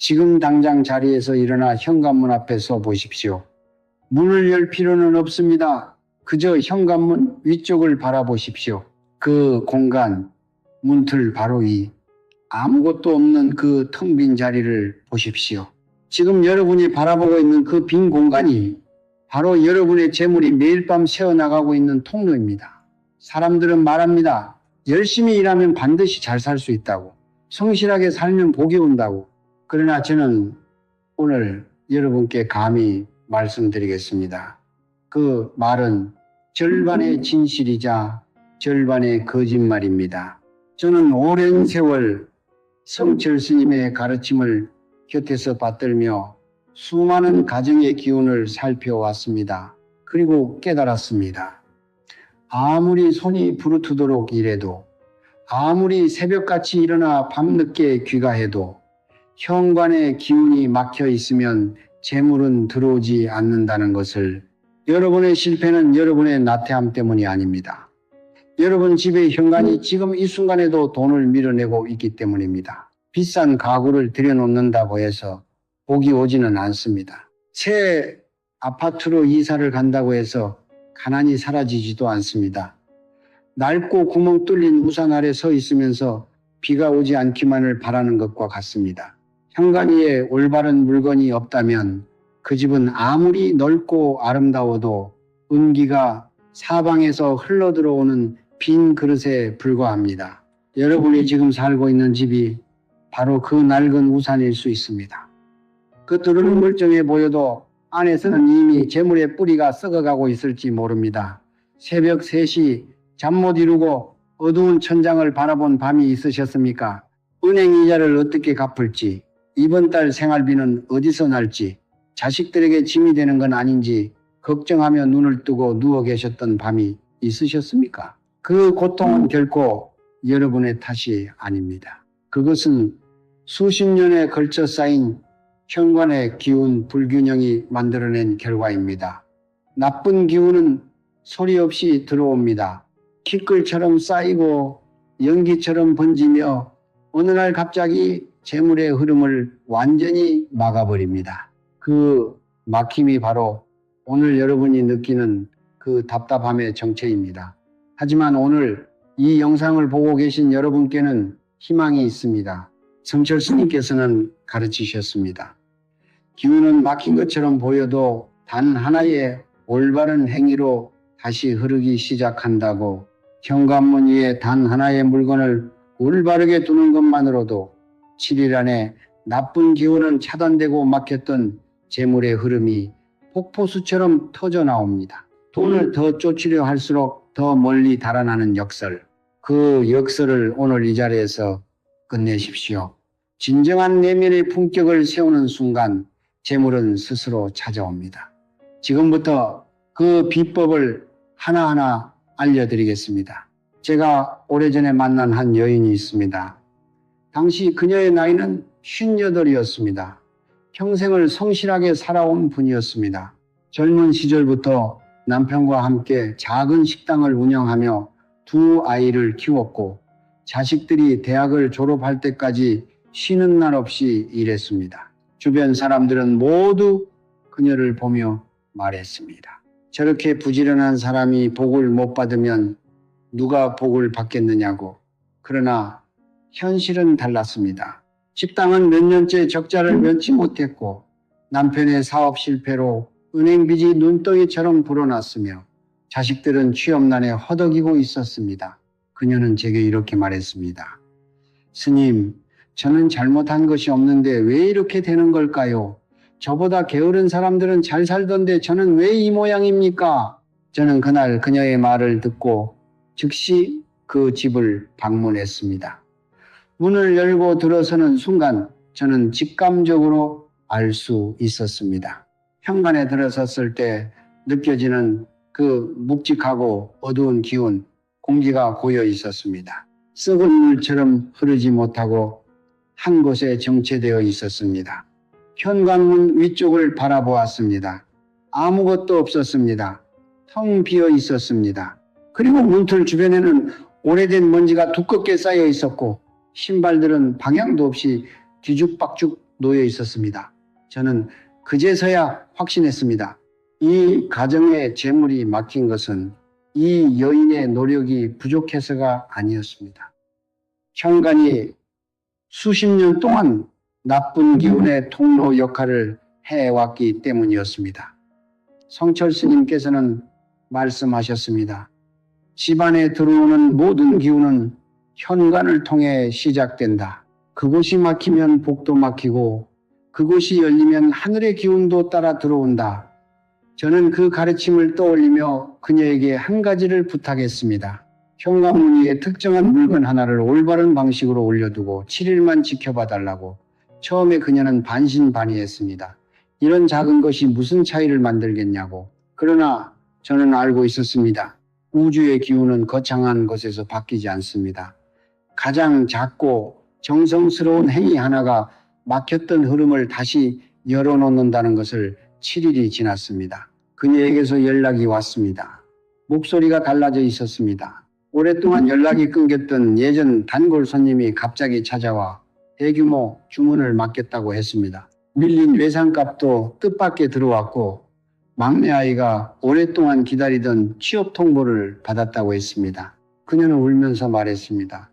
지금 당장 자리에서 일어나 현관문 앞에 서 보십시오. 문을 열 필요는 없습니다. 그저 현관문 위쪽을 바라보십시오. 그 공간, 문틀 바로 위, 아무것도 없는 그 텅 빈 자리를 보십시오. 지금 여러분이 바라보고 있는 그 빈 공간이 바로 여러분의 재물이 매일 밤 새어나가고 있는 통로입니다. 사람들은 말합니다. 열심히 일하면 반드시 잘 살 수 있다고. 성실하게 살면 복이 온다고. 그러나 저는 오늘 여러분께 감히 말씀드리겠습니다. 그 말은 절반의 진실이자 절반의 거짓말입니다. 저는 오랜 세월 성철 스님의 가르침을 곁에서 받들며 수많은 가정의 기운을 살펴왔습니다. 그리고 깨달았습니다. 아무리 손이 부르트도록 일해도, 아무리 새벽같이 일어나 밤늦게 귀가해도 현관에 기운이 막혀 있으면 재물은 들어오지 않는다는 것을, 여러분의 실패는 여러분의 나태함 때문이 아닙니다. 여러분 집의 현관이 지금 이 순간에도 돈을 밀어내고 있기 때문입니다. 비싼 가구를 들여놓는다고 해서 복이 오지는 않습니다. 새 아파트로 이사를 간다고 해서 가난이 사라지지도 않습니다. 낡고 구멍 뚫린 우산 아래 서 있으면서 비가 오지 않기만을 바라는 것과 같습니다. 현관 위에 올바른 물건이 없다면 그 집은 아무리 넓고 아름다워도 운기가 사방에서 흘러들어오는 빈 그릇에 불과합니다. 여러분이 지금 살고 있는 집이 바로 그 낡은 우산일 수 있습니다. 겉으로는 멀쩡해 보여도 안에서는 이미 재물의 뿌리가 썩어가고 있을지 모릅니다. 새벽 3시 잠 못 이루고 어두운 천장을 바라본 밤이 있으셨습니까? 은행 이자를 어떻게 갚을지, 이번 달 생활비는 어디서 날지, 자식들에게 짐이 되는 건 아닌지 걱정하며 눈을 뜨고 누워 계셨던 밤이 있으셨습니까? 그 고통은 결코 여러분의 탓이 아닙니다. 그것은 수십 년에 걸쳐 쌓인 현관의 기운 불균형이 만들어낸 결과입니다. 나쁜 기운은 소리 없이 들어옵니다. 티끌처럼 쌓이고 연기처럼 번지며 어느 날 갑자기 재물의 흐름을 완전히 막아버립니다. 그 막힘이 바로 오늘 여러분이 느끼는 그 답답함의 정체입니다. 하지만 오늘 이 영상을 보고 계신 여러분께는 희망이 있습니다. 성철 스님께서는 가르치셨습니다. 기운은 막힌 것처럼 보여도 단 하나의 올바른 행위로 다시 흐르기 시작한다고. 현관문 위에 단 하나의 물건을 올바르게 두는 것만으로도 7일 안에 나쁜 기운은 차단되고 막혔던 재물의 흐름이 폭포수처럼 터져 나옵니다. 돈을 더 쫓으려 할수록 더 멀리 달아나는 역설. 그 역설을 오늘 이 자리에서 끝내십시오. 진정한 내면의 품격을 세우는 순간 재물은 스스로 찾아옵니다. 지금부터 그 비법을 하나하나 알려드리겠습니다. 제가 오래전에 만난 한 여인이 있습니다. 당시 그녀의 나이는 58이었습니다. 평생을 성실하게 살아온 분이었습니다. 젊은 시절부터 남편과 함께 작은 식당을 운영하며 2 아이를 키웠고 자식들이 대학을 졸업할 때까지 쉬는 날 없이 일했습니다. 주변 사람들은 모두 그녀를 보며 말했습니다. 저렇게 부지런한 사람이 복을 못 받으면 누가 복을 받겠느냐고. 그러나 현실은 달랐습니다. 식당은 몇 년째 적자를 면치 못했고 남편의 사업 실패로 은행빚이 눈덩이처럼 불어났으며 자식들은 취업난에 허덕이고 있었습니다. 그녀는 제게 이렇게 말했습니다. 스님, 저는 잘못한 것이 없는데 왜 이렇게 되는 걸까요? 저보다 게으른 사람들은 잘 살던데 저는 왜 이 모양입니까? 저는 그날 그녀의 말을 듣고 즉시 그 집을 방문했습니다. 문을 열고 들어서는 순간 저는 직감적으로 알 수 있었습니다. 현관에 들어섰을 때 느껴지는 그 묵직하고 어두운 기운, 공기가 고여 있었습니다. 썩은 물처럼 흐르지 못하고 한 곳에 정체되어 있었습니다. 현관문 위쪽을 바라보았습니다. 아무것도 없었습니다. 텅 비어 있었습니다. 그리고 문틀 주변에는 오래된 먼지가 두껍게 쌓여 있었고 신발들은 방향도 없이 뒤죽박죽 놓여 있었습니다. 저는 그제서야 확신했습니다. 이 가정의 재물이 막힌 것은 이 여인의 노력이 부족해서가 아니었습니다. 현관이 수십 년 동안 나쁜 기운의 통로 역할을 해왔기 때문이었습니다. 성철 스님께서는 말씀하셨습니다. 집안에 들어오는 모든 기운은 현관을 통해 시작된다. 그곳이 막히면 복도 막히고 그곳이 열리면 하늘의 기운도 따라 들어온다. 저는 그 가르침을 떠올리며 그녀에게 한 가지를 부탁했습니다. 현관문 위에 특정한 물건 하나를 올바른 방식으로 올려두고 7일만 지켜봐 달라고. 처음에 그녀는 반신반의했습니다. 이런 작은 것이 무슨 차이를 만들겠냐고. 그러나 저는 알고 있었습니다. 우주의 기운은 거창한 것에서 바뀌지 않습니다. 가장 작고 정성스러운 행위 하나가 막혔던 흐름을 다시 열어놓는다는 것을 7일이 지났습니다. 그녀에게서 연락이 왔습니다. 목소리가 달라져 있었습니다. 오랫동안 연락이 끊겼던 예전 단골 손님이 갑자기 찾아와 대규모 주문을 맡겼다고 했습니다. 밀린 외상값도 뜻밖의 들어왔고 막내 아이가 오랫동안 기다리던 취업 통보를 받았다고 했습니다. 그녀는 울면서 말했습니다.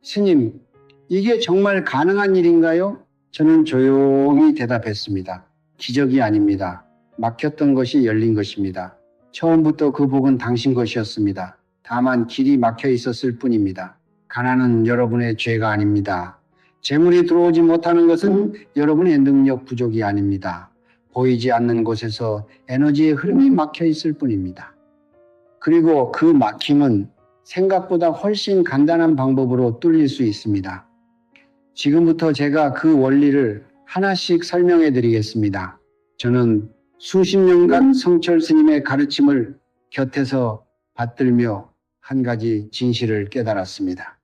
스님, 이게 정말 가능한 일인가요? 저는 조용히 대답했습니다. 기적이 아닙니다. 막혔던 것이 열린 것입니다. 처음부터 그 복은 당신 것이었습니다. 다만 길이 막혀 있었을 뿐입니다. 가난은 여러분의 죄가 아닙니다. 재물이 들어오지 못하는 것은 여러분의 능력 부족이 아닙니다. 보이지 않는 곳에서 에너지의 흐름이 막혀 있을 뿐입니다. 그리고 그 막힘은 생각보다 훨씬 간단한 방법으로 뚫릴 수 있습니다. 지금부터 제가 그 원리를 하나씩 설명해 드리겠습니다. 저는 수십 년간 성철 스님의 가르침을 곁에서 받들며 한 가지 진실을 깨달았습니다.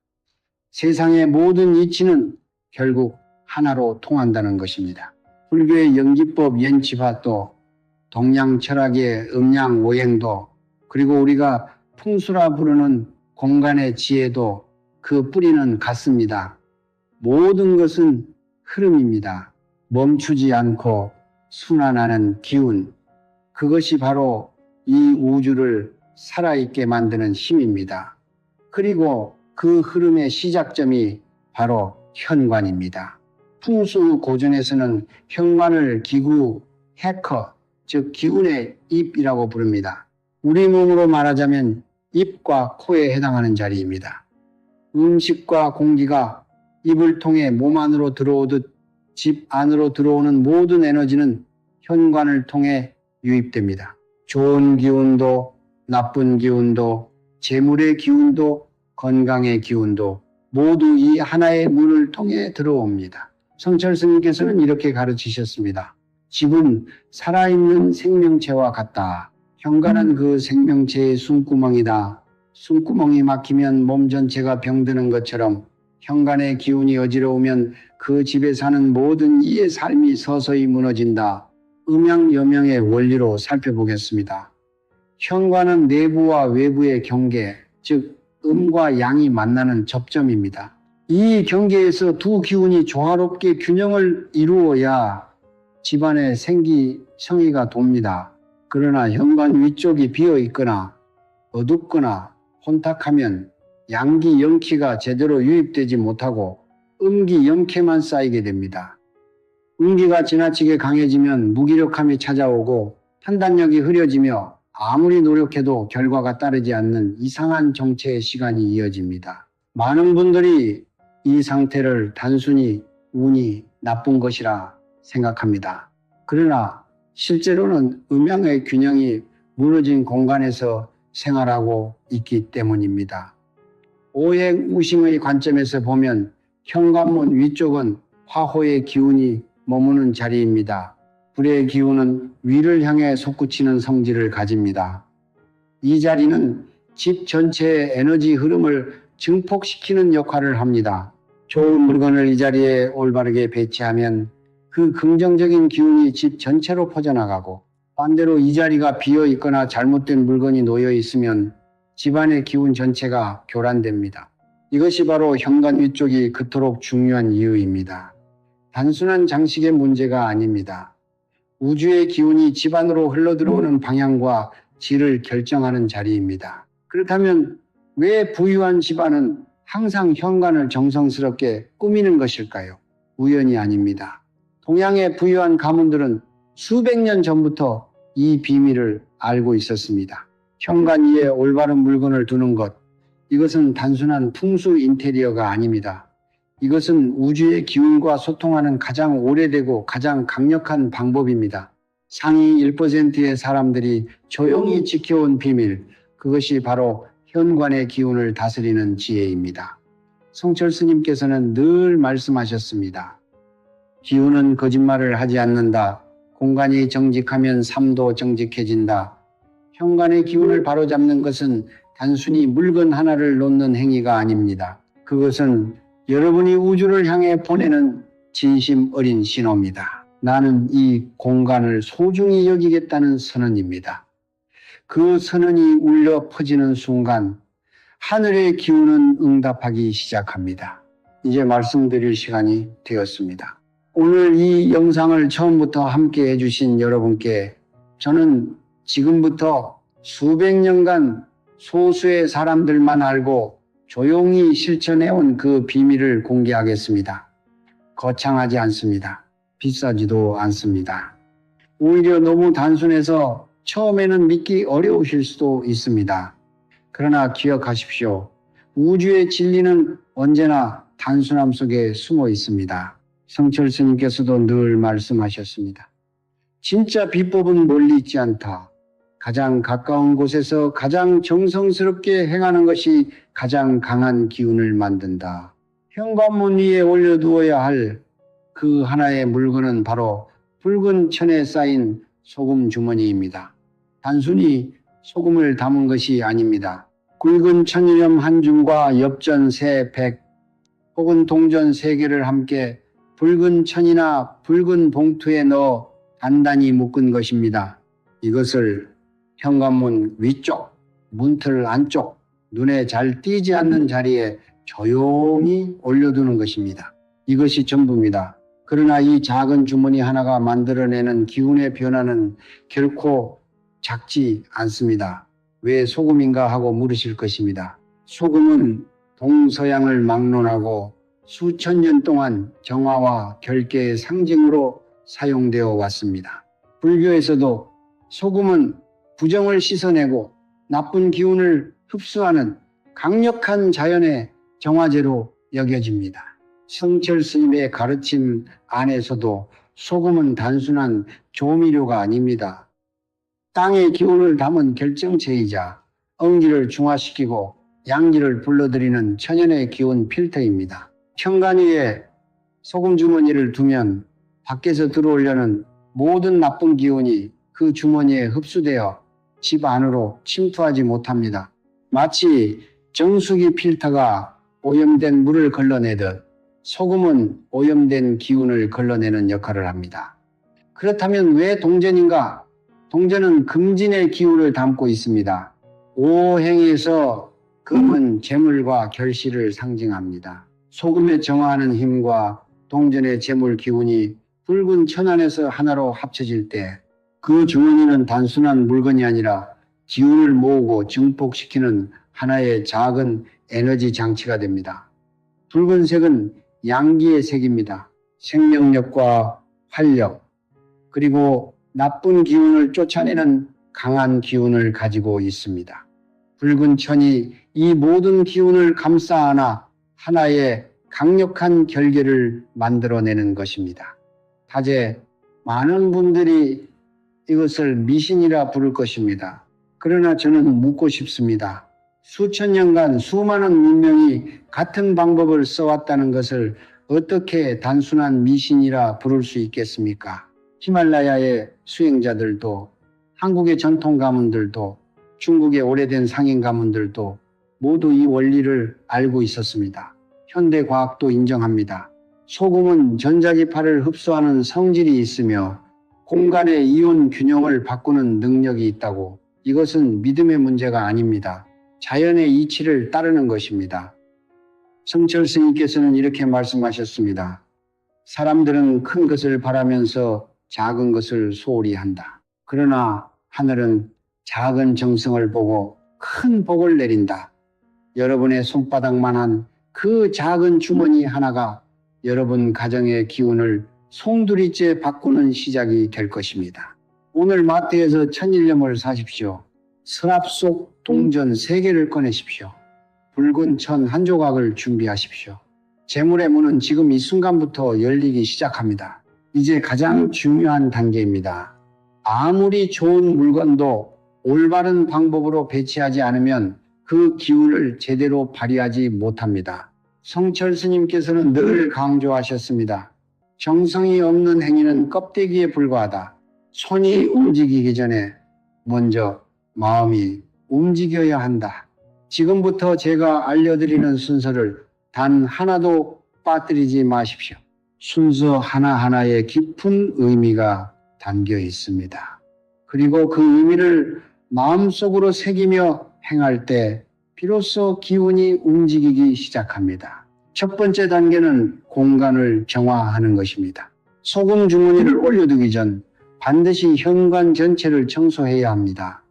세상의 모든 이치는 결국 하나로 통한다는 것입니다. 불교의 연기법 연치法도, 동양 철학의 음양 오행도, 그리고 우리가 풍수라 부르는 공간의 지혜도 그 뿌리는 같습니다. 모든 것은 흐름입니다. 멈추지 않고 순환하는 기운, 그것이 바로 이 우주를 살아있게 만드는 힘입니다. 그리고 그 흐름의 시작점이 바로 현관입니다. 풍수 고전에서는 현관을 기구, 해커, 즉 기운의 입이라고 부릅니다. 우리 몸으로 말하자면 입과 코에 해당하는 자리입니다. 음식과 공기가 입을 통해 몸 안으로 들어오듯 집 안으로 들어오는 모든 에너지는 현관을 통해 유입됩니다. 좋은 기운도, 나쁜 기운도, 재물의 기운도, 건강의 기운도 모두 이 하나의 문을 통해 들어옵니다. 성철 스님께서는 이렇게 가르치셨습니다. 집은 살아있는 생명체와 같다. 현관은 그 생명체의 숨구멍이다. 숨구멍이 막히면 몸 전체가 병드는 것처럼 현관의 기운이 어지러우면 그 집에 사는 모든 이의 삶이 서서히 무너진다. 음양여명의 원리로 살펴보겠습니다. 현관은 내부와 외부의 경계, 즉 음과 양이 만나는 접점입니다. 이 경계에서 두 기운이 조화롭게 균형을 이루어야 집안에 생기성의가 돕니다. 그러나 현관 위쪽이 비어 있거나 어둡거나 혼탁하면 양기 영키가 제대로 유입되지 못하고 음기 영케만 쌓이게 됩니다. 음기가 지나치게 강해지면 무기력함이 찾아오고 판단력이 흐려지며 아무리 노력해도 결과가 따르지 않는 이상한 정체의 시간이 이어집니다. 많은 분들이 이 상태를 단순히 운이 나쁜 것이라 생각합니다. 그러나 실제로는 음양의 균형이 무너진 공간에서 생활하고 있기 때문입니다. 오행우싱의 관점에서 보면 현관문 위쪽은 화호의 기운이 머무는 자리입니다. 불의 기운은 위를 향해 솟구치는 성질을 가집니다. 이 자리는 집 전체의 에너지 흐름을 증폭시키는 역할을 합니다. 좋은 물건을 이 자리에 올바르게 배치하면 그 긍정적인 기운이 집 전체로 퍼져나가고, 반대로 이 자리가 비어 있거나 잘못된 물건이 놓여 있으면 집안의 기운 전체가 교란됩니다. 이것이 바로 현관 위쪽이 그토록 중요한 이유입니다. 단순한 장식의 문제가 아닙니다. 우주의 기운이 집 안으로 흘러들어오는 방향과 질을 결정하는 자리입니다. 그렇다면 왜 부유한 집안은 항상 현관을 정성스럽게 꾸미는 것일까요? 우연이 아닙니다. 동양의 부유한 가문들은 수백 년 전부터 이 비밀을 알고 있었습니다. 현관 위에 올바른 물건을 두는 것, 이것은 단순한 풍수 인테리어가 아닙니다. 이것은 우주의 기운과 소통하는 가장 오래되고 가장 강력한 방법입니다. 상위 1%의 사람들이 조용히 지켜온 비밀, 그것이 바로 현관의 기운을 다스리는 지혜입니다. 성철 스님께서는 늘 말씀하셨습니다. 기운은 거짓말을 하지 않는다. 공간이 정직하면 삶도 정직해진다. 현관의 기운을 바로잡는 것은 단순히 물건 하나를 놓는 행위가 아닙니다. 그것은 여러분이 우주를 향해 보내는 진심 어린 신호입니다. 나는 이 공간을 소중히 여기겠다는 선언입니다. 그 선언이 울려 퍼지는 순간 하늘의 기운은 응답하기 시작합니다. 이제 말씀드릴 시간이 되었습니다. 오늘 이 영상을 처음부터 함께 해주신 여러분께 저는 지금부터 수백 년간 소수의 사람들만 알고 조용히 실천해온 그 비밀을 공개하겠습니다. 거창하지 않습니다. 비싸지도 않습니다. 오히려 너무 단순해서 처음에는 믿기 어려우실 수도 있습니다. 그러나 기억하십시오. 우주의 진리는 언제나 단순함 속에 숨어 있습니다. 성철 스님께서도 늘 말씀하셨습니다. 진짜 비법은 멀리 있지 않다. 가장 가까운 곳에서 가장 정성스럽게 행하는 것이 가장 강한 기운을 만든다. 현관문 위에 올려두어야 할 그 하나의 물건은 바로 붉은 천에 쌓인 소금 주머니입니다. 단순히 소금을 담은 것이 아닙니다. 굵은 천일염 한 줌과 엽전 세 백 혹은 동전 세 개를 함께 붉은 천이나 붉은 봉투에 넣어 단단히 묶은 것입니다. 이것을 현관문 위쪽, 문틀 안쪽, 눈에 잘 띄지 않는 자리에 조용히 올려두는 것입니다. 이것이 전부입니다. 그러나 이 작은 주머니 하나가 만들어내는 기운의 변화는 결코 작지 않습니다. 왜 소금인가 하고 물으실 것입니다. 소금은 동서양을 막론하고 수천 년 동안 정화와 결계의 상징으로 사용되어 왔습니다. 불교에서도 소금은 부정을 씻어내고 나쁜 기운을 흡수하는 강력한 자연의 정화제로 여겨집니다. 성철 스님의 가르침 안에서도 소금은 단순한 조미료가 아닙니다. 땅의 기운을 담은 결정체이자 음기를 중화시키고 양기를 불러들이는 천연의 기운 필터입니다. 현관 위에 소금 주머니를 두면 밖에서 들어오려는 모든 나쁜 기운이 그 주머니에 흡수되어 집 안으로 침투하지 못합니다. 마치 정수기 필터가 오염된 물을 걸러내듯 소금은 오염된 기운을 걸러내는 역할을 합니다. 그렇다면 왜 동전인가? 동전은 금진의 기운을 담고 있습니다. 오행에서 금은 재물과 결실을 상징합니다. 소금에 정화하는 힘과 동전의 재물 기운이 붉은 천 안에서 하나로 합쳐질 때 그 주머니는 단순한 물건이 아니라 기운을 모으고 증폭시키는 하나의 작은 에너지 장치가 됩니다. 붉은색은 양기의 색입니다. 생명력과 활력, 그리고 나쁜 기운을 쫓아내는 강한 기운을 가지고 있습니다. 붉은 천이 이 모든 기운을 감싸 안아 하나의 강력한 결계를 만들어내는 것입니다. 다제 많은 분들이 이것을 미신이라 부를 것입니다. 그러나 저는 묻고 싶습니다. 수천 년간 수많은 문명이 같은 방법을 써왔다는 것을 어떻게 단순한 미신이라 부를 수 있겠습니까? 히말라야의 수행자들도, 한국의 전통 가문들도, 중국의 오래된 상인 가문들도 모두 이 원리를 알고 있었습니다. 현대 과학도 인정합니다. 소금은 전자기파를 흡수하는 성질이 있으며 공간의 이온 균형을 바꾸는 능력이 있다고. 이것은 믿음의 문제가 아닙니다. 자연의 이치를 따르는 것입니다. 성철 스님께서는 이렇게 말씀하셨습니다. 사람들은 큰 것을 바라면서 작은 것을 소홀히 한다. 그러나 하늘은 작은 정성을 보고 큰 복을 내린다. 여러분의 손바닥만한 그 작은 주머니 하나가 여러분 가정의 기운을 송두리째 바꾸는 시작이 될 것입니다. 오늘 마트에서 1000일염을 사십시오. 서랍 속 동전 3개를 꺼내십시오. 붉은 천 한 조각을 준비하십시오. 재물의 문은 지금 이 순간부터 열리기 시작합니다. 이제 가장 중요한 단계입니다. 아무리 좋은 물건도 올바른 방법으로 배치하지 않으면 그 기운을 제대로 발휘하지 못합니다. 성철 스님께서는 늘 강조하셨습니다. 정성이 없는 행위는 껍데기에 불과하다. 손이 움직이기 전에 먼저 마음이 움직여야 한다. 지금부터 제가 알려드리는 순서를 단 하나도 빠뜨리지 마십시오. 순서 하나하나에 깊은 의미가 담겨 있습니다. 그리고 그 의미를 마음속으로 새기며 행할 때 비로소 기운이 움직이기 시작합니다. 첫 번째 단계는 공간을 정화하는 것입니다. 소금 주머니를 올려두기 전 반드시 현관 전체를 청소해야 합니다.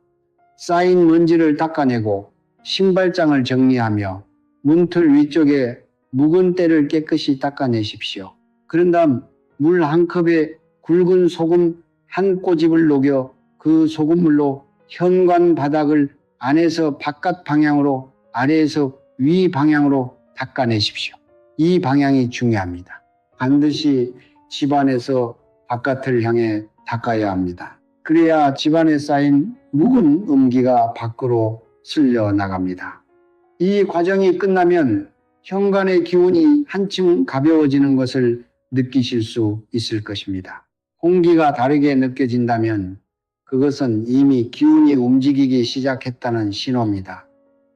쌓인 먼지를 닦아내고 신발장을 정리하며 문틀 위쪽에 묵은 때를 깨끗이 닦아내십시오. 그런 다음 물 한 컵에 굵은 소금 한 꼬집을 녹여 그 소금물로 현관 바닥을 안에서 바깥 방향으로 아래에서 위 방향으로 닦아내십시오. 이 방향이 중요합니다. 반드시 집안에서 바깥을 향해 닦아야 합니다. 그래야 집안에 쌓인 묵은 음기가 밖으로 쓸려 나갑니다. 이 과정이 끝나면 현관의 기운이 한층 가벼워지는 것을 느끼실 수 있을 것입니다. 공기가 다르게 느껴진다면 그것은 이미 기운이 움직이기 시작했다는 신호입니다.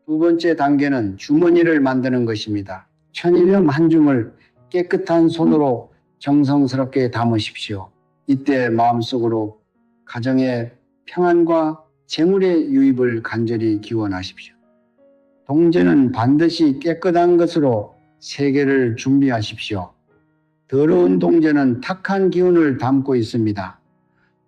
두 번째 단계는 주머니를 만드는 것입니다. 1000일염 한 줌을 깨끗한 손으로 정성스럽게 담으십시오. 이때 마음속으로 가정의 평안과 재물의 유입을 간절히 기원하십시오. 동전은 반드시 깨끗한 것으로 3개를 준비하십시오. 더러운 동전은 탁한 기운을 담고 있습니다.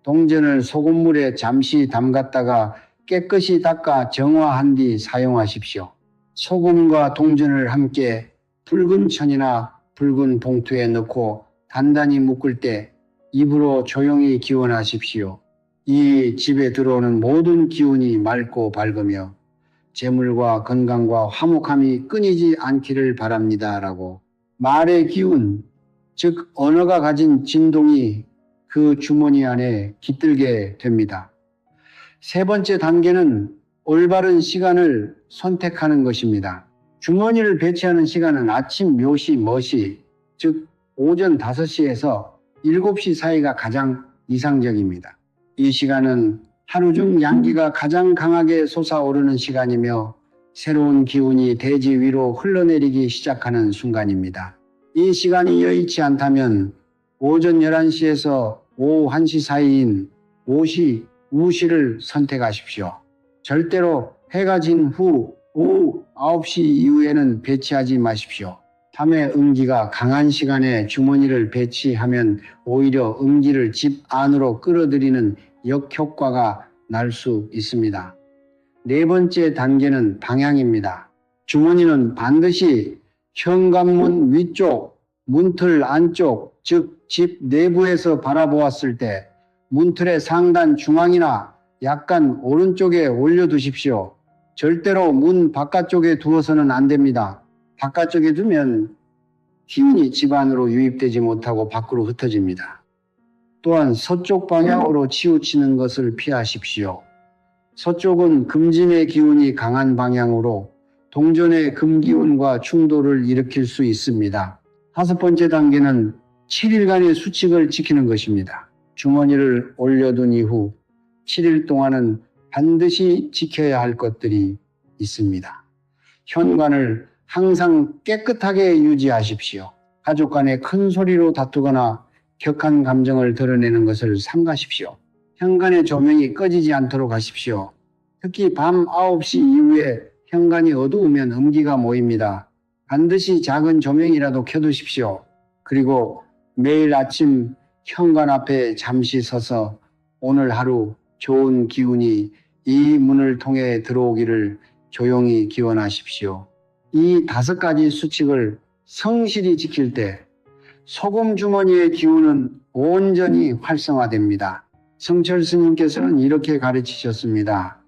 동전을 소금물에 잠시 담갔다가 깨끗이 닦아 정화한 뒤 사용하십시오. 소금과 동전을 함께 붉은 천이나 붉은 봉투에 넣고 단단히 묶을 때 입으로 조용히 기원하십시오. 이 집에 들어오는 모든 기운이 맑고 밝으며 재물과 건강과 화목함이 끊이지 않기를 바랍니다. 라고 말의 기운, 즉 언어가 가진 진동이 그 주머니 안에 깃들게 됩니다. 세 번째 단계는 올바른 시간을 선택하는 것입니다. 주머니를 배치하는 시간은 아침 묘시, 머시, 즉 오전 5시에서 7시 사이가 가장 이상적입니다. 이 시간은 하루 중 양기가 가장 강하게 솟아오르는 시간이며 새로운 기운이 대지 위로 흘러내리기 시작하는 순간입니다. 이 시간이 여의치 않다면 오전 11시에서 오후 1시 사이인 오시, 우시를 선택하십시오. 절대로 해가 진 후 오후 9시 이후에는 배치하지 마십시오. 밤에 음기가 강한 시간에 주머니를 배치하면 오히려 음기를 집 안으로 끌어들이는 역효과가 날 수 있습니다. 네 번째 단계는 방향입니다. 주머니는 반드시 현관문 위쪽, 문틀 안쪽, 즉 집 내부에서 바라보았을 때 문틀의 상단 중앙이나 약간 오른쪽에 올려두십시오. 절대로 문 바깥쪽에 두어서는 안 됩니다. 바깥쪽에 두면 기운이 집 안으로 유입되지 못하고 밖으로 흩어집니다. 또한 서쪽 방향으로 치우치는 것을 피하십시오. 서쪽은 금진의 기운이 강한 방향으로 동전의 금기운과 충돌을 일으킬 수 있습니다. 다섯 번째 단계는 7일간의 수칙을 지키는 것입니다. 주머니를 올려둔 이후 7일 동안은 반드시 지켜야 할 것들이 있습니다. 현관을 항상 깨끗하게 유지하십시오. 가족 간에 큰 소리로 다투거나 격한 감정을 드러내는 것을 삼가십시오. 현관의 조명이 꺼지지 않도록 하십시오. 특히 밤 9시 이후에 현관이 어두우면 음기가 모입니다. 반드시 작은 조명이라도 켜두십시오. 그리고 매일 아침 현관 앞에 잠시 서서 오늘 하루 좋은 기운이 이 문을 통해 들어오기를 조용히 기원하십시오. 이 5가지 수칙을 성실히 지킬 때 소금 주머니의 기운은 온전히 활성화됩니다. 성철 스님께서는 이렇게 가르치셨습니다.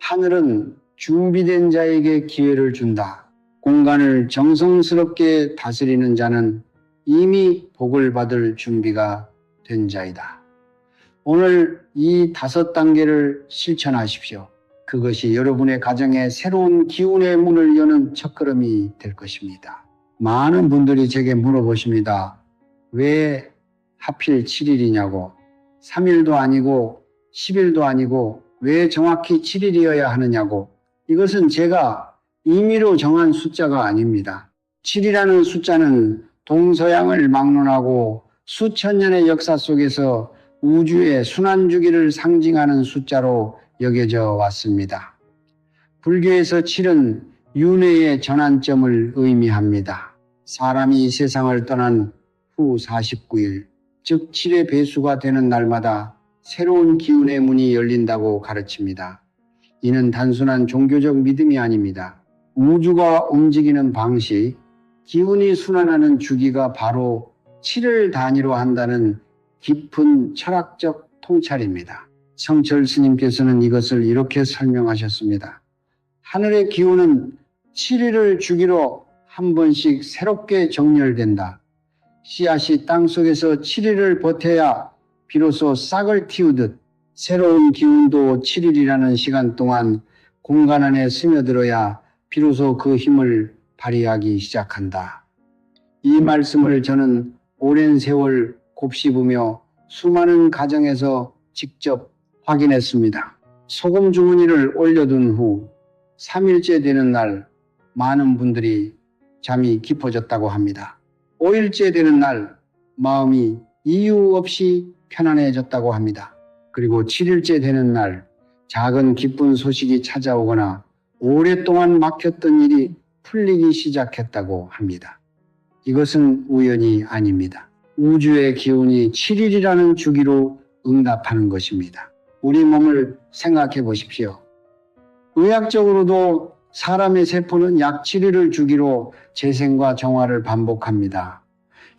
하늘은 준비된 자에게 기회를 준다. 공간을 정성스럽게 다스리는 자는 이미 복을 받을 준비가 된 자이다. 오늘 이 5단계를 실천하십시오. 그것이 여러분의 가정에 새로운 기운의 문을 여는 첫걸음이 될 것입니다. 많은 분들이 제게 물어보십니다. 왜 하필 7일이냐고, 3일도 아니고 10일도 아니고 왜 정확히 7일이어야 하느냐고. 이것은 제가 임의로 정한 숫자가 아닙니다. 7이라는 숫자는 동서양을 막론하고 수천 년의 역사 속에서 우주의 순환주기를 상징하는 숫자로 여겨져 왔습니다. 불교에서 7은 윤회의 전환점을 의미합니다. 사람이 세상을 떠난 후 49일, 즉 7의 배수가 되는 날마다 새로운 기운의 문이 열린다고 가르칩니다. 이는 단순한 종교적 믿음이 아닙니다. 우주가 움직이는 방식, 기운이 순환하는 주기가 바로 7을 단위로 한다는 깊은 철학적 통찰입니다. 성철 스님께서는 이것을 이렇게 설명하셨습니다. 하늘의 기운은 7일을 주기로 한 번씩 새롭게 정렬된다. 씨앗이 땅속에서 7일을 버텨야 비로소 싹을 틔우듯 새로운 기운도 7일이라는 시간 동안 공간 안에 스며들어야 비로소 그 힘을 발휘하기 시작한다. 이 말씀을 저는 오랜 세월 곱씹으며 수많은 가정에서 직접 확인했습니다. 소금 주머니를 올려둔 후 3일째 되는 날 많은 분들이 잠이 깊어졌다고 합니다. 5일째 되는 날 마음이 이유 없이 편안해졌다고 합니다. 그리고 7일째 되는 날 작은 기쁜 소식이 찾아오거나 오랫동안 막혔던 일이 풀리기 시작했다고 합니다. 이것은 우연이 아닙니다. 우주의 기운이 7일이라는 주기로 응답하는 것입니다. 우리 몸을 생각해 보십시오. 의학적으로도 사람의 세포는 약 7일을 주기로 재생과 정화를 반복합니다.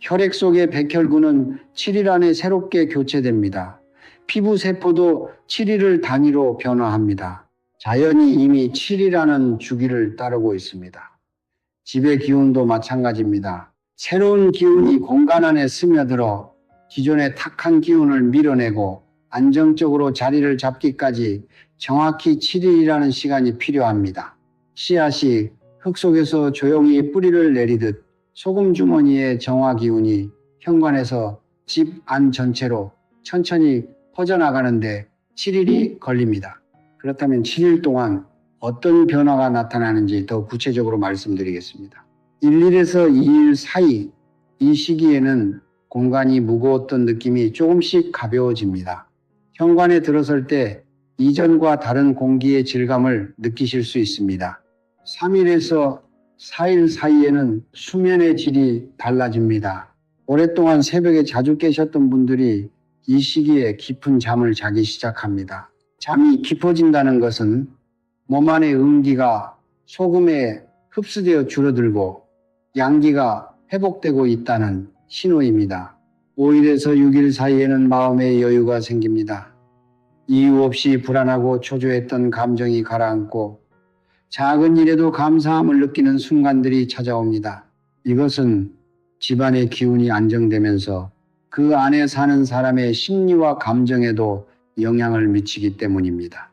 혈액 속의 백혈구는 7일 안에 새롭게 교체됩니다. 피부 세포도 7일을 단위로 변화합니다. 자연이 이미 7일이라는 주기를 따르고 있습니다. 집의 기운도 마찬가지입니다. 새로운 기운이 공간 안에 스며들어 기존의 탁한 기운을 밀어내고 안정적으로 자리를 잡기까지 정확히 7일이라는 시간이 필요합니다. 씨앗이 흙 속에서 조용히 뿌리를 내리듯 소금 주머니의 정화 기운이 현관에서 집 안 전체로 천천히 퍼져나가는데 7일이 걸립니다. 그렇다면 7일 동안 어떤 변화가 나타나는지 더 구체적으로 말씀드리겠습니다. 1일에서 2일 사이 이 시기에는 공간이 무거웠던 느낌이 조금씩 가벼워집니다. 현관에 들어설 때 이전과 다른 공기의 질감을 느끼실 수 있습니다. 3일에서 4일 사이에는 수면의 질이 달라집니다. 오랫동안 새벽에 자주 깨셨던 분들이 이 시기에 깊은 잠을 자기 시작합니다. 잠이 깊어진다는 것은 몸 안의 음기가 소금에 흡수되어 줄어들고 양기가 회복되고 있다는 신호입니다. 5일에서 6일 사이에는 마음의 여유가 생깁니다. 이유 없이 불안하고 초조했던 감정이 가라앉고 작은 일에도 감사함을 느끼는 순간들이 찾아옵니다. 이것은 집안의 기운이 안정되면서 그 안에 사는 사람의 심리와 감정에도 영향을 미치기 때문입니다.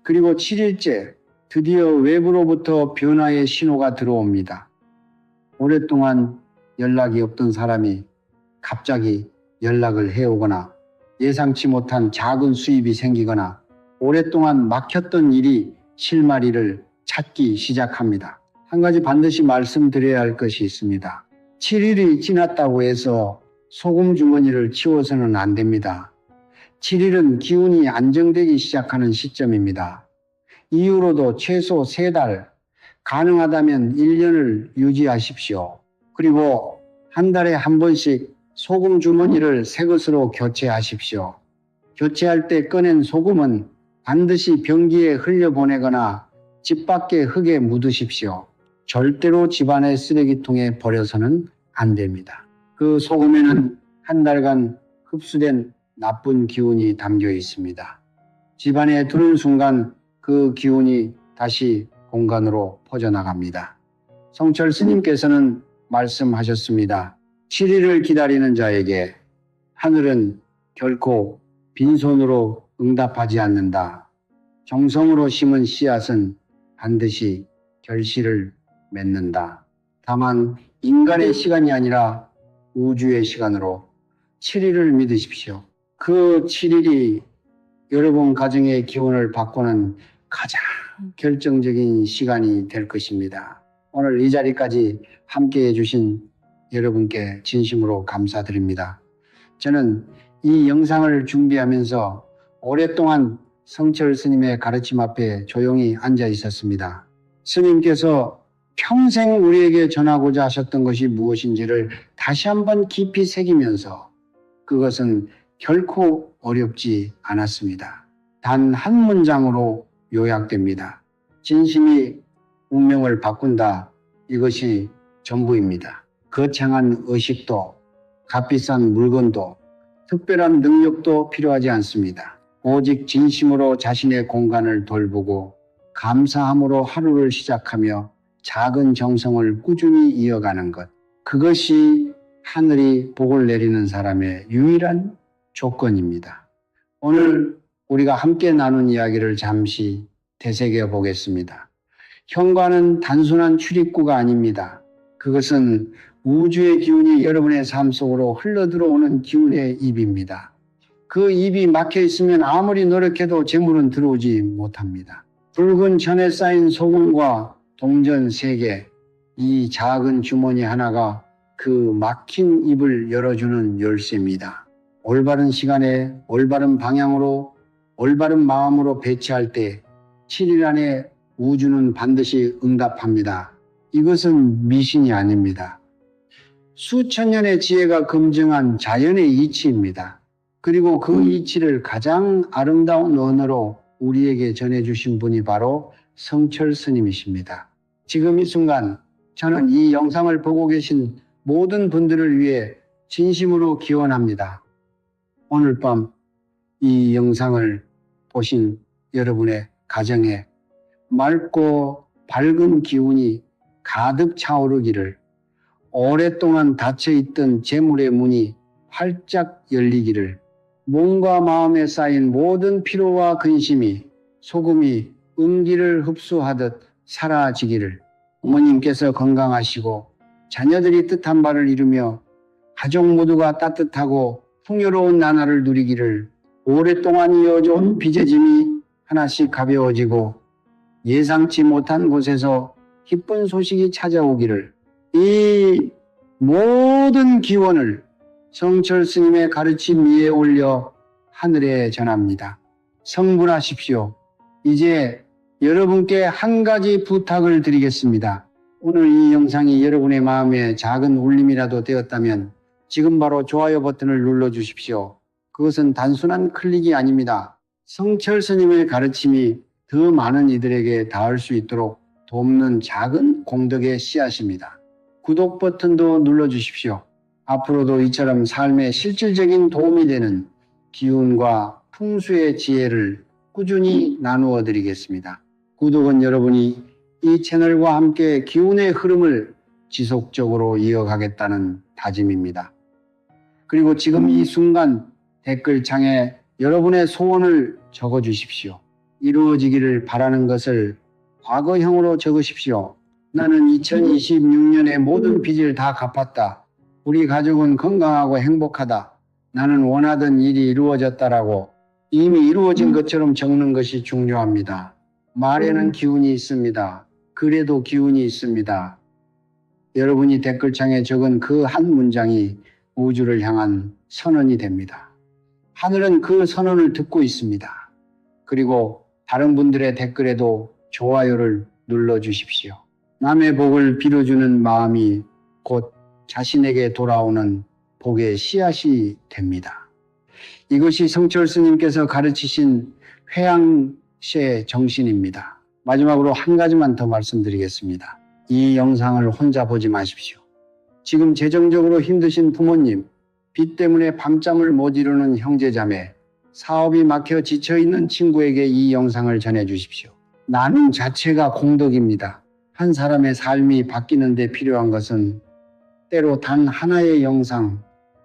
그리고 7일째 드디어 외부로부터 변화의 신호가 들어옵니다. 오랫동안 연락이 없던 사람이 갑자기 연락을 해오거나 예상치 못한 작은 수입이 생기거나 오랫동안 막혔던 일이 실마리를 찾기 시작합니다. 한 가지 반드시 말씀드려야 할 것이 있습니다. 7일이 지났다고 해서 소금 주머니를 치워서는 안 됩니다. 7일은 기운이 안정되기 시작하는 시점입니다. 이후로도 최소 3달, 가능하다면 1년을 유지하십시오. 그리고 한 달에 한 번씩 소금 주머니를 새 것으로 교체하십시오. 교체할 때 꺼낸 소금은 반드시 변기에 흘려보내거나 집 밖의 흙에 묻으십시오. 절대로 집안의 쓰레기통에 버려서는 안 됩니다. 그 소금에는 한 달간 흡수된 나쁜 기운이 담겨 있습니다. 집안에 두는 순간 그 기운이 다시 공간으로 퍼져나갑니다. 성철 스님께서는 말씀하셨습니다. 7일을 기다리는 자에게 하늘은 결코 빈손으로 응답하지 않는다. 정성으로 심은 씨앗은 반드시 결실을 맺는다. 다만 인간의 시간이 아니라 우주의 시간으로 7일을 믿으십시오. 그 7일이 여러분 가정의 기운을 바꾸는 가장 결정적인 시간이 될 것입니다. 오늘 이 자리까지 함께해 주신 여러분께 진심으로 감사드립니다. 저는 이 영상을 준비하면서 오랫동안 성철 스님의 가르침 앞에 조용히 앉아 있었습니다. 스님께서 평생 우리에게 전하고자 하셨던 것이 무엇인지를 다시 한번 깊이 새기면서 그것은 결코 어렵지 않았습니다. 단 한 문장으로 요약됩니다. 진심이 운명을 바꾼다. 이것이 전부입니다. 거창한 의식도 값비싼 물건도 특별한 능력도 필요하지 않습니다. 오직 진심으로 자신의 공간을 돌보고 감사함으로 하루를 시작하며 작은 정성을 꾸준히 이어가는 것. 그것이 하늘이 복을 내리는 사람의 유일한 조건입니다. 오늘 우리가 함께 나눈 이야기를 잠시 되새겨 보겠습니다. 현관은 단순한 출입구가 아닙니다. 그것은 우주의 기운이 여러분의 삶 속으로 흘러들어오는 기운의 입입니다. 그 입이 막혀 있으면 아무리 노력해도 재물은 들어오지 못합니다. 붉은 천에 쌓인 소금과 동전 3개, 이 작은 주머니 하나가 그 막힌 입을 열어주는 열쇠입니다. 올바른 시간에 올바른 방향으로 올바른 마음으로 배치할 때 7일 안에 우주는 반드시 응답합니다. 이것은 미신이 아닙니다. 수천 년의 지혜가 검증한 자연의 이치입니다. 그리고 그 이치를 가장 아름다운 언어로 우리에게 전해주신 분이 바로 성철 스님이십니다. 지금 이 순간 저는 이 영상을 보고 계신 모든 분들을 위해 진심으로 기원합니다. 오늘 밤 이 영상을 보신 여러분의 가정에 맑고 밝은 기운이 가득 차오르기를, 오랫동안 닫혀있던 재물의 문이 활짝 열리기를, 몸과 마음에 쌓인 모든 피로와 근심이 소금이 음기를 흡수하듯 사라지기를, 어머님께서 건강하시고 자녀들이 뜻한 바를 이루며 가족 모두가 따뜻하고 풍요로운 나날을 누리기를, 오랫동안 이어져온 빚의 짐이 하나씩 가벼워지고 예상치 못한 곳에서 기쁜 소식이 찾아오기를, 이 모든 기원을 성철 스님의 가르침 위에 올려 하늘에 전합니다. 성불하십시오. 이제 여러분께 한 가지 부탁을 드리겠습니다. 오늘 이 영상이 여러분의 마음에 작은 울림이라도 되었다면 지금 바로 좋아요 버튼을 눌러주십시오. 그것은 단순한 클릭이 아닙니다. 성철 스님의 가르침이 더 많은 이들에게 닿을 수 있도록 돕는 작은 공덕의 씨앗입니다. 구독 버튼도 눌러주십시오. 앞으로도 이처럼 삶에 실질적인 도움이 되는 기운과 풍수의 지혜를 꾸준히 나누어 드리겠습니다. 구독은 여러분이 이 채널과 함께 기운의 흐름을 지속적으로 이어가겠다는 다짐입니다. 그리고 지금 이 순간 댓글창에 여러분의 소원을 적어주십시오. 이루어지기를 바라는 것을 과거형으로 적으십시오. 나는 2026년에 모든 빚을 다 갚았다. 우리 가족은 건강하고 행복하다. 나는 원하던 일이 이루어졌다라고 이미 이루어진 것처럼 적는 것이 중요합니다. 말에는 기운이 있습니다. 글에도 기운이 있습니다. 여러분이 댓글창에 적은 그 한 문장이 우주를 향한 선언이 됩니다. 하늘은 그 선언을 듣고 있습니다. 그리고 다른 분들의 댓글에도 좋아요를 눌러주십시오. 남의 복을 빌어주는 마음이 곧 자신에게 돌아오는 복의 씨앗이 됩니다. 이것이 성철 스님께서 가르치신 회양시의 정신입니다. 마지막으로 한 가지만 더 말씀드리겠습니다. 이 영상을 혼자 보지 마십시오. 지금 재정적으로 힘드신 부모님, 빚 때문에 밤잠을 못 이루는 형제자매, 사업이 막혀 지쳐있는 친구에게 이 영상을 전해주십시오. 나눔 자체가 공덕입니다. 한 사람의 삶이 바뀌는 데 필요한 것은 때로 단 하나의 영상,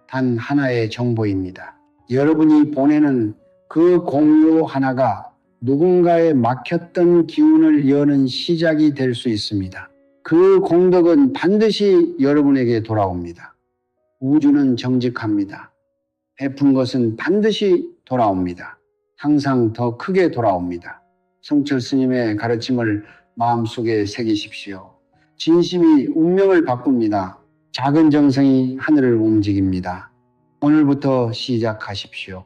단 하나의 정보입니다. 여러분이 보내는 그 공유 하나가 누군가의 막혔던 기운을 여는 시작이 될 수 있습니다. 그 공덕은 반드시 여러분에게 돌아옵니다. 우주는 정직합니다. 베푼 것은 반드시 돌아옵니다. 항상 더 크게 돌아옵니다. 성철 스님의 가르침을 마음속에 새기십시오. 진심이 운명을 바꿉니다. 작은 정성이 하늘을 움직입니다. 오늘부터 시작하십시오.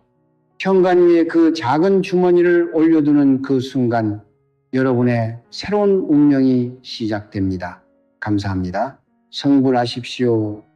현관 위에 그 작은 주머니를 올려두는 그 순간 여러분의 새로운 운명이 시작됩니다. 감사합니다. 성불하십시오.